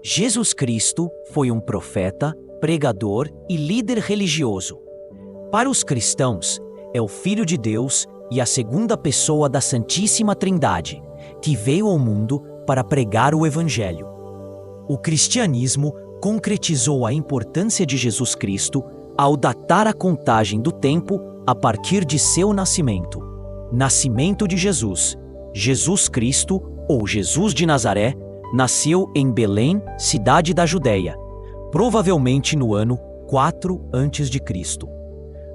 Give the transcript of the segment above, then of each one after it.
Jesus Cristo foi um profeta, pregador e líder religioso. Para os cristãos, é o Filho de Deus e a segunda pessoa da Santíssima Trindade, que veio ao mundo para pregar o Evangelho. O cristianismo concretizou a importância de Jesus Cristo ao datar a contagem do tempo a partir de seu nascimento. Nascimento de Jesus. Jesus Cristo, ou Jesus de Nazaré, nasceu em Belém, cidade da Judéia, provavelmente no ano 4 a.C.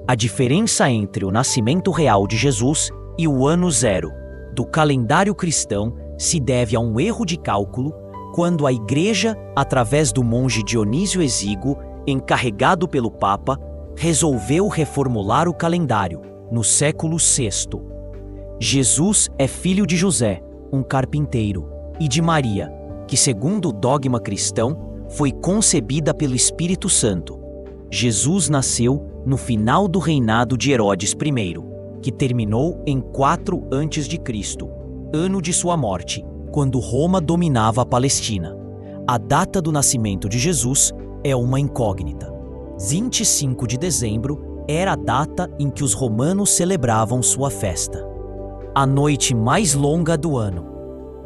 A diferença entre o nascimento real de Jesus e o ano 0 do calendário cristão se deve a um erro de cálculo quando a Igreja, através do monge Dionísio Exíguo, encarregado pelo Papa, resolveu reformular o calendário, no século VI. Jesus é filho de José, um carpinteiro, e de Maria, que, segundo o dogma cristão, foi concebida pelo Espírito Santo. Jesus nasceu no final do reinado de Herodes I, que terminou em 4 a.C., ano de sua morte, quando Roma dominava a Palestina. A data do nascimento de Jesus é uma incógnita. 25 de dezembro era a data em que os romanos celebravam sua festa. A noite mais longa do ano.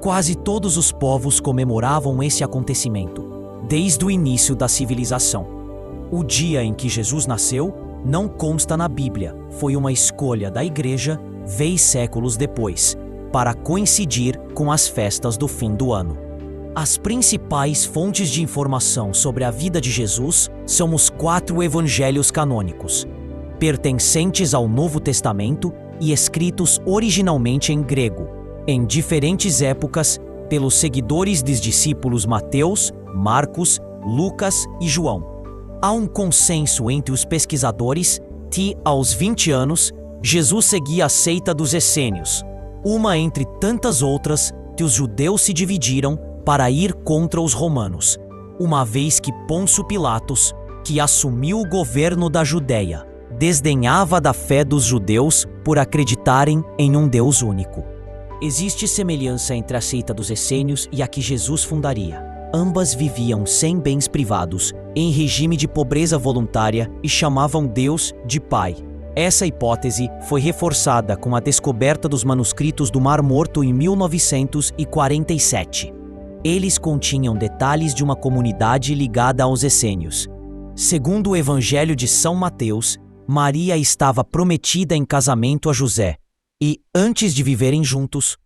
Quase todos os povos comemoravam esse acontecimento, desde o início da civilização. O dia em que Jesus nasceu não consta na Bíblia, foi uma escolha da Igreja, séculos depois, para coincidir com as festas do fim do ano. As principais fontes de informação sobre a vida de Jesus são os 4 evangelhos canônicos, pertencentes ao Novo Testamento e escritos originalmente em grego, em diferentes épocas, pelos seguidores dos discípulos Mateus, Marcos, Lucas e João. Há um consenso entre os pesquisadores que, aos 20 anos, Jesus seguia a seita dos essênios, uma entre tantas outras que os judeus se dividiram para ir contra os romanos, uma vez que Pôncio Pilatos, que assumiu o governo da Judéia, desdenhava da fé dos judeus por acreditarem em um Deus único. Existe semelhança entre a seita dos essênios e a que Jesus fundaria. Ambas viviam sem bens privados, em regime de pobreza voluntária e chamavam Deus de Pai. Essa hipótese foi reforçada com a descoberta dos manuscritos do Mar Morto em 1947. Eles continham detalhes de uma comunidade ligada aos essênios. Segundo o Evangelho de São Mateus, Maria estava prometida em casamento a José e, antes de viverem juntos,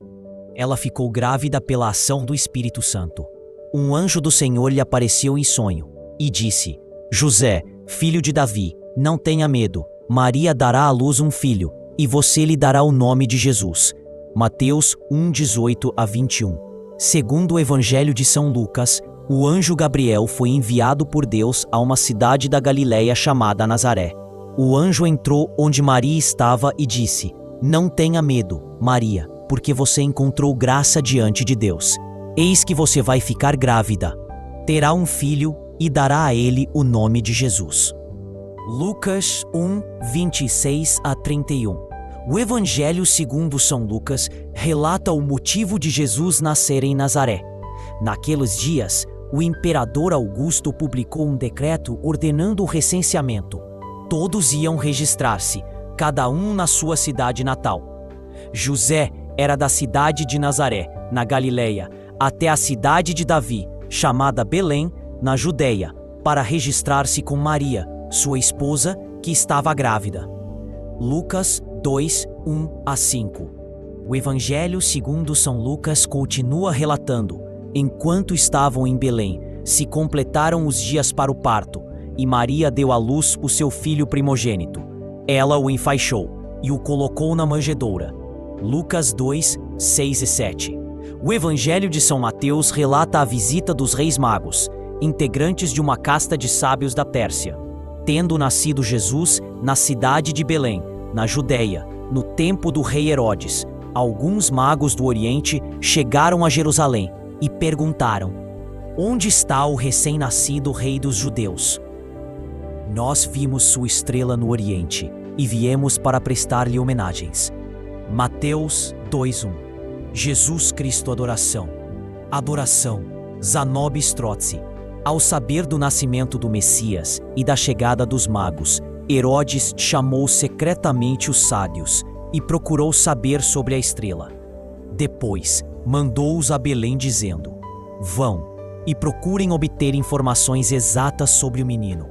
ela ficou grávida pela ação do Espírito Santo. Um anjo do Senhor lhe apareceu em sonho e disse: José, filho de Davi, não tenha medo. Maria dará à luz um filho, e você lhe dará o nome de Jesus. Mateus 1:18-21. Segundo o Evangelho de São Lucas, o anjo Gabriel foi enviado por Deus a uma cidade da Galileia chamada Nazaré. O anjo entrou onde Maria estava e disse: Não tenha medo, Maria, porque você encontrou graça diante de Deus. Eis que você vai ficar grávida, terá um filho e dará a ele o nome de Jesus. Lucas 1:26-31. O Evangelho segundo São Lucas relata o motivo de Jesus nascer em Nazaré. Naqueles dias, o imperador Augusto publicou um decreto ordenando o recenseamento. Todos iam registrar-se, cada um na sua cidade natal. José era da cidade de Nazaré, na Galileia, até a cidade de Davi, chamada Belém, na Judéia, para registrar-se com Maria, sua esposa, que estava grávida. Lucas 2:1-5. O Evangelho segundo São Lucas continua relatando: enquanto estavam em Belém, se completaram os dias para o parto, e Maria deu à luz o seu filho primogênito. Ela o enfaixou e o colocou na manjedoura. Lucas 2:6-7. O Evangelho de São Mateus relata a visita dos reis magos, integrantes de uma casta de sábios da Pérsia. Tendo nascido Jesus na cidade de Belém, na Judéia, no tempo do rei Herodes, alguns magos do Oriente chegaram a Jerusalém e perguntaram: Onde está o recém-nascido rei dos judeus? Nós vimos sua estrela no Oriente e viemos para prestar-lhe homenagens. Mateus 2:1. Jesus Cristo, adoração. Adoração, Zanobi Strozzi. Ao saber do nascimento do Messias e da chegada dos magos, Herodes chamou secretamente os sábios e procurou saber sobre a estrela. Depois, mandou-os a Belém dizendo: Vão e procurem obter informações exatas sobre o menino,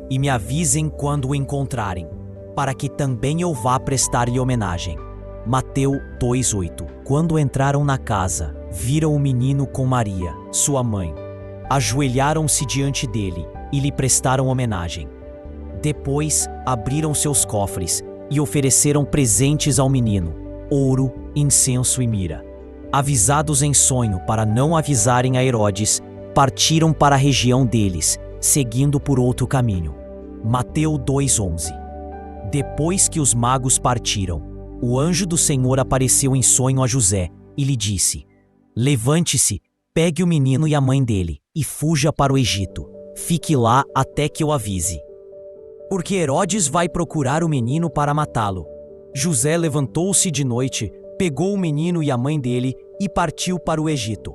e me avisem quando o encontrarem, para que também eu vá prestar-lhe homenagem. Mateus 2:8. Quando entraram na casa, viram o menino com Maria, sua mãe. Ajoelharam-se diante dele e lhe prestaram homenagem. Depois, abriram seus cofres e ofereceram presentes ao menino: ouro, incenso e mira. Avisados em sonho para não avisarem a Herodes, partiram para a região deles, seguindo por outro caminho. Mateus 2:11. Depois que os magos partiram, o anjo do Senhor apareceu em sonho a José e lhe disse: Levante-se, pegue o menino e a mãe dele e fuja para o Egito. Fique lá até que eu avise, porque Herodes vai procurar o menino para matá-lo. José levantou-se de noite, pegou o menino e a mãe dele e partiu para o Egito.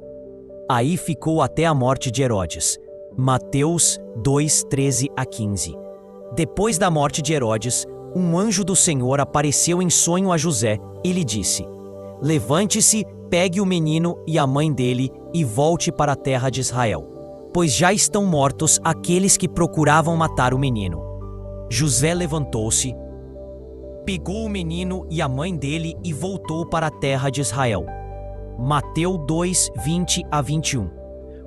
Aí ficou até a morte de Herodes. Mateus 2:13-15. Depois da morte de Herodes, um anjo do Senhor apareceu em sonho a José e lhe disse: Levante-se, pegue o menino e a mãe dele e volte para a terra de Israel, pois já estão mortos aqueles que procuravam matar o menino. José levantou-se, pegou o menino e a mãe dele e voltou para a terra de Israel. Mateus 2:20-21.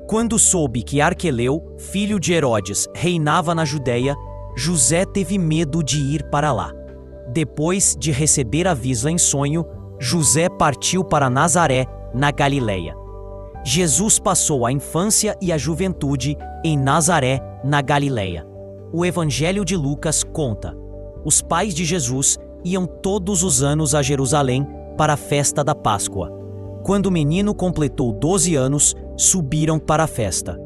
Quando soube que Arqueleu, filho de Herodes, reinava na Judeia, José teve medo de ir para lá. Depois de receber aviso em sonho, José partiu para Nazaré, na Galileia. Jesus passou a infância e a juventude em Nazaré, na Galileia. O Evangelho de Lucas conta: os pais de Jesus iam todos os anos a Jerusalém para a festa da Páscoa. Quando o menino completou 12 anos, subiram para a festa.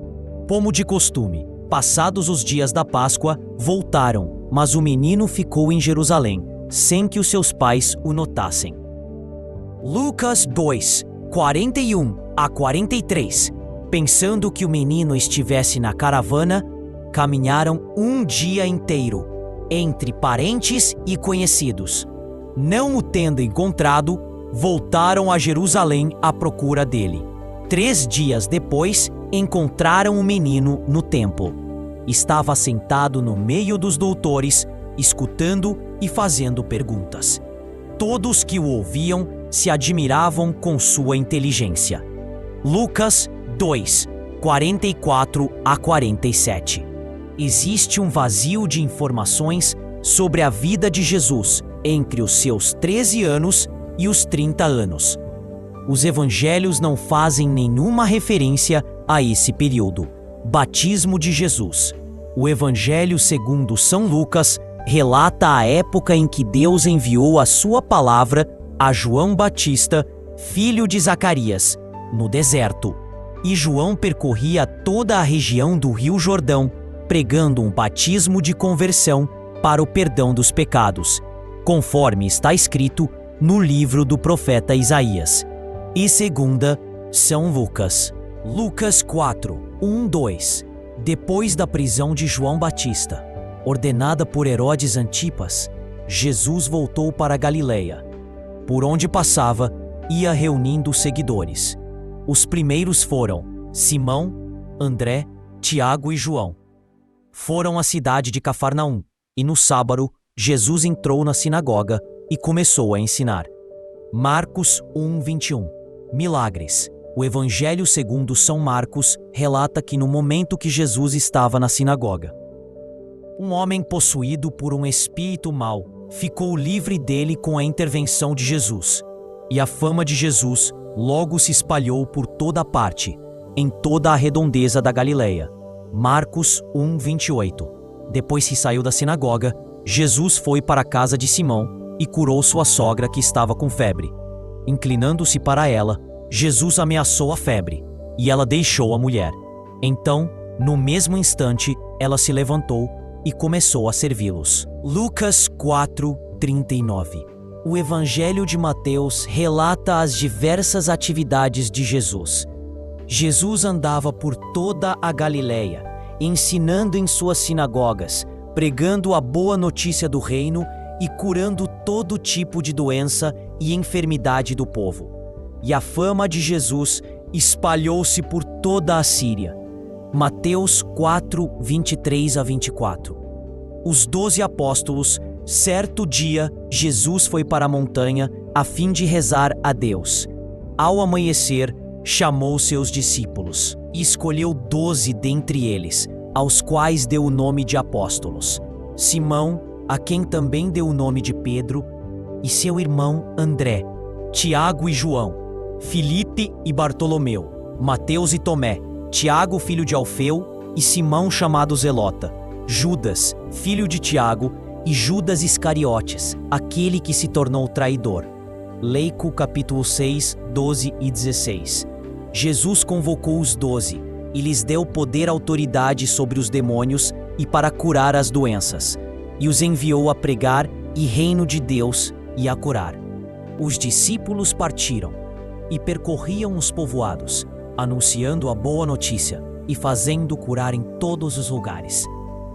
Como de costume, passados os dias da Páscoa, voltaram, mas o menino ficou em Jerusalém, sem que os seus pais o notassem. Lucas 2:41-43. Pensando que o menino estivesse na caravana, caminharam um dia inteiro, entre parentes e conhecidos. Não o tendo encontrado, voltaram a Jerusalém à procura dele. 3 dias depois, encontraram o menino no templo. Estava sentado no meio dos doutores, escutando e fazendo perguntas. Todos que o ouviam se admiravam com sua inteligência. Lucas 2:44-47. Existe um vazio de informações sobre a vida de Jesus entre os seus 13 anos e os 30 anos. Os evangelhos não fazem nenhuma referência a esse período. Batismo de Jesus. O Evangelho segundo São Lucas relata a época em que Deus enviou a sua palavra a João Batista, filho de Zacarias, no deserto. E João percorria toda a região do Rio Jordão, pregando um batismo de conversão para o perdão dos pecados, conforme está escrito no livro do profeta Isaías. E segunda, São Lucas. Lucas 4:1-2. Depois da prisão de João Batista, ordenada por Herodes Antipas, Jesus voltou para a Galileia. Por onde passava, ia reunindo seguidores. Os primeiros foram Simão, André, Tiago e João. Foram à cidade de Cafarnaum, e no sábado, Jesus entrou na sinagoga e começou a ensinar. Marcos 1:21. Milagres. O Evangelho segundo São Marcos relata que no momento que Jesus estava na sinagoga, um homem possuído por um espírito mau ficou livre dele com a intervenção de Jesus. E a fama de Jesus logo se espalhou por toda parte, em toda a redondeza da Galileia. Marcos 1:28. Depois que saiu da sinagoga, Jesus foi para a casa de Simão e curou sua sogra que estava com febre. Inclinando-se para ela, Jesus ameaçou a febre, e ela deixou a mulher. Então, no mesmo instante, ela se levantou e começou a servi-los. Lucas 4:39. O Evangelho de Mateus relata as diversas atividades de Jesus. Jesus andava por toda a Galileia, ensinando em suas sinagogas, pregando a boa notícia do reino e curando todo tipo de doença e enfermidade do povo. E a fama de Jesus espalhou-se por toda a Síria. Mateus 4, 23 a 24. Os 12 apóstolos, certo dia, Jesus foi para a montanha a fim de rezar a Deus. Ao amanhecer, chamou seus discípulos e escolheu 12 dentre eles, aos quais deu o nome de apóstolos: Simão, a quem também deu o nome de Pedro, e seu irmão André, Tiago e João, Filipe e Bartolomeu, Mateus e Tomé, Tiago, filho de Alfeu, e Simão chamado Zelota, Judas, filho de Tiago, e Judas Iscariotes, aquele que se tornou traidor. Leico capítulo 6, 12 e 16. Jesus convocou os 12 e lhes deu poder e autoridade sobre os demônios e para curar as doenças, e os enviou a pregar e reino de Deus e a curar. Os discípulos partiram e percorriam os povoados, anunciando a boa notícia e fazendo curar em todos os lugares.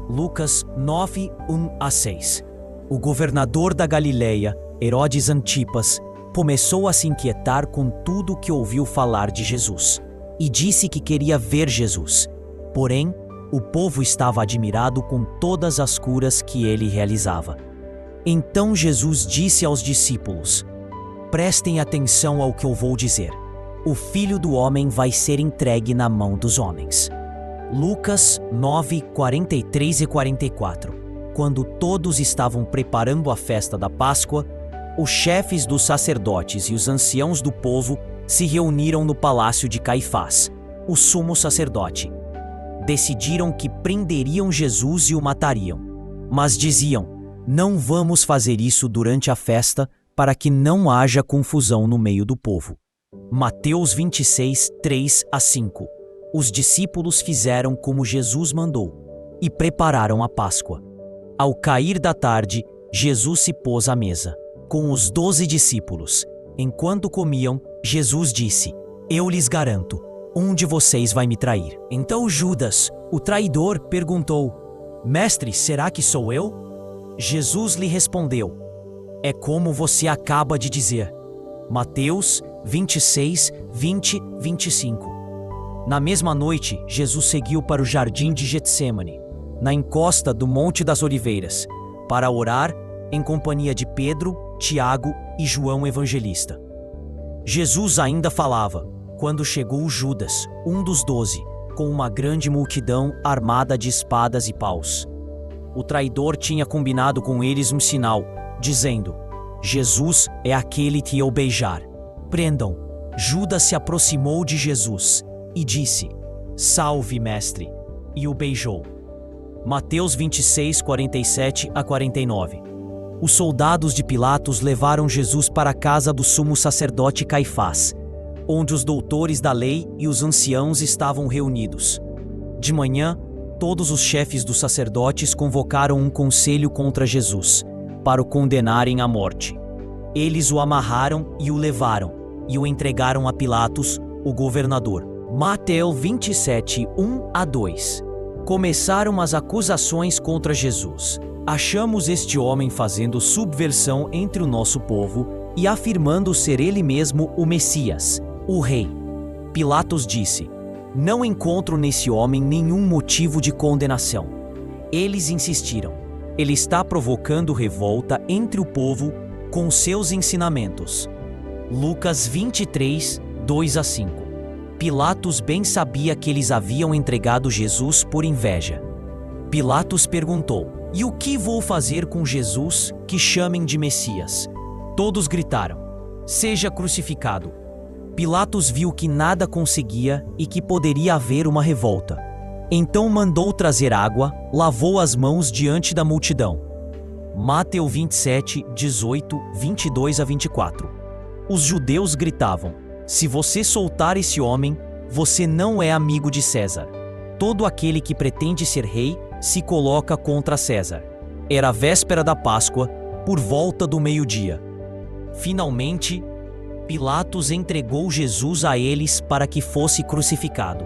Lucas 9, 1 a 6. O governador da Galileia, Herodes Antipas, começou a se inquietar com tudo o que ouviu falar de Jesus e disse que queria ver Jesus. Porém, o povo estava admirado com todas as curas que ele realizava. Então Jesus disse aos discípulos: prestem atenção ao que eu vou dizer. O Filho do Homem vai ser entregue na mão dos homens. Lucas 9, 43 e 44. Quando todos estavam preparando a festa da Páscoa, os chefes dos sacerdotes e os anciãos do povo se reuniram no palácio de Caifás, o sumo sacerdote. Decidiram que prenderiam Jesus e o matariam, mas diziam: não vamos fazer isso durante a festa para que não haja confusão no meio do povo. Mateus 26, 3 a 5. Os discípulos fizeram como Jesus mandou e prepararam a Páscoa. Ao cair da tarde, Jesus se pôs à mesa com os 12 discípulos. Enquanto comiam, Jesus disse: eu lhes garanto, um de vocês vai me trair. Então Judas, o traidor, perguntou: mestre, será que sou eu? Jesus lhe respondeu: é como você acaba de dizer. Mateus 26, 20, 25. Na mesma noite, Jesus seguiu para o jardim de Getsêmani, na encosta do Monte das Oliveiras, para orar em companhia de Pedro, Tiago e João Evangelista. Jesus ainda falava quando chegou Judas, um dos 12, com uma grande multidão armada de espadas e paus. O traidor tinha combinado com eles um sinal, dizendo: Jesus é aquele que eu beijar. Prendam. Judas se aproximou de Jesus e disse: salve, mestre, e o beijou. Mateus 26, 47 a 49. Os soldados de Pilatos levaram Jesus para a casa do sumo sacerdote Caifás, onde os doutores da lei e os anciãos estavam reunidos. De manhã, todos os chefes dos sacerdotes convocaram um conselho contra Jesus, para o condenarem à morte. Eles o amarraram e o levaram, e o entregaram a Pilatos, o governador. Mateus 27, 1 a 2. Começaram as acusações contra Jesus. Achamos este homem fazendo subversão entre o nosso povo e afirmando ser ele mesmo o Messias, o rei. Pilatos disse: não encontro nesse homem nenhum motivo de condenação. Eles insistiram: ele está provocando revolta entre o povo com seus ensinamentos. Lucas 23, 2 a 5. Pilatos bem sabia que eles haviam entregado Jesus por inveja. Pilatos perguntou: e o que vou fazer com Jesus que chamem de Messias? Todos gritaram: seja crucificado. Pilatos viu que nada conseguia e que poderia haver uma revolta. Então mandou trazer água, lavou as mãos diante da multidão. Mateus 27, 18, 22 a 24. Os judeus gritavam: se você soltar esse homem, você não é amigo de César. Todo aquele que pretende ser rei se coloca contra César. Era a véspera da Páscoa, por volta do meio-dia. Finalmente, Pilatos entregou Jesus a eles para que fosse crucificado.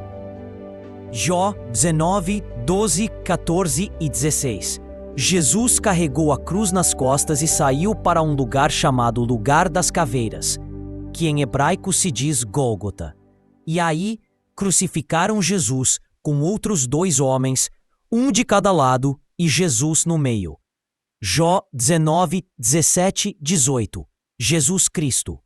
Jó 19, 12, 14 e 16. Jesus carregou a cruz nas costas e saiu para um lugar chamado Lugar das Caveiras, que em hebraico se diz Gólgota. E aí crucificaram Jesus com outros 2 homens, um de cada lado e Jesus no meio. Jó 19, 17, 18. Jesus Cristo.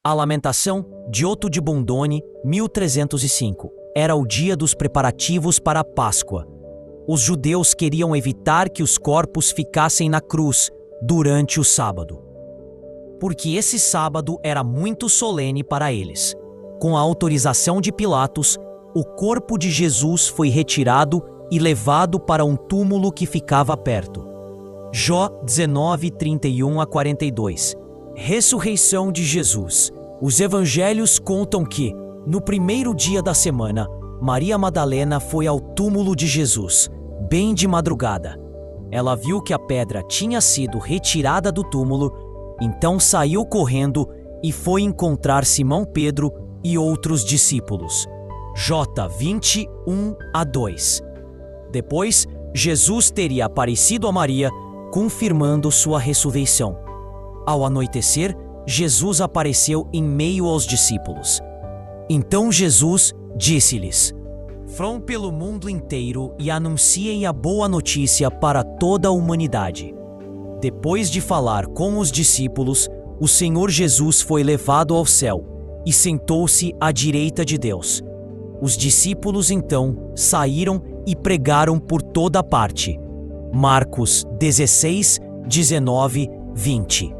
A Lamentação de Otto de Bondone, 1305. Era o dia dos preparativos para a Páscoa. Os judeus queriam evitar que os corpos ficassem na cruz durante o sábado, porque esse sábado era muito solene para eles. Com a autorização de Pilatos, o corpo de Jesus foi retirado e levado para um túmulo que ficava perto. Jó 19, 31 a 42. Ressurreição de Jesus. Os evangelhos contam que, no primeiro dia da semana, Maria Madalena foi ao túmulo de Jesus, bem de madrugada. Ela viu que a pedra tinha sido retirada do túmulo, então saiu correndo e foi encontrar Simão Pedro e outros discípulos. J 21 a 2. Depois, Jesus teria aparecido a Maria, confirmando sua ressurreição. Ao anoitecer, Jesus apareceu em meio aos discípulos. Então Jesus disse-lhes: "Vão pelo mundo inteiro e anunciem a boa notícia para toda a humanidade." Depois de falar com os discípulos, o Senhor Jesus foi levado ao céu e sentou-se à direita de Deus. Os discípulos então saíram e pregaram por toda parte. Marcos 16, 19, 20.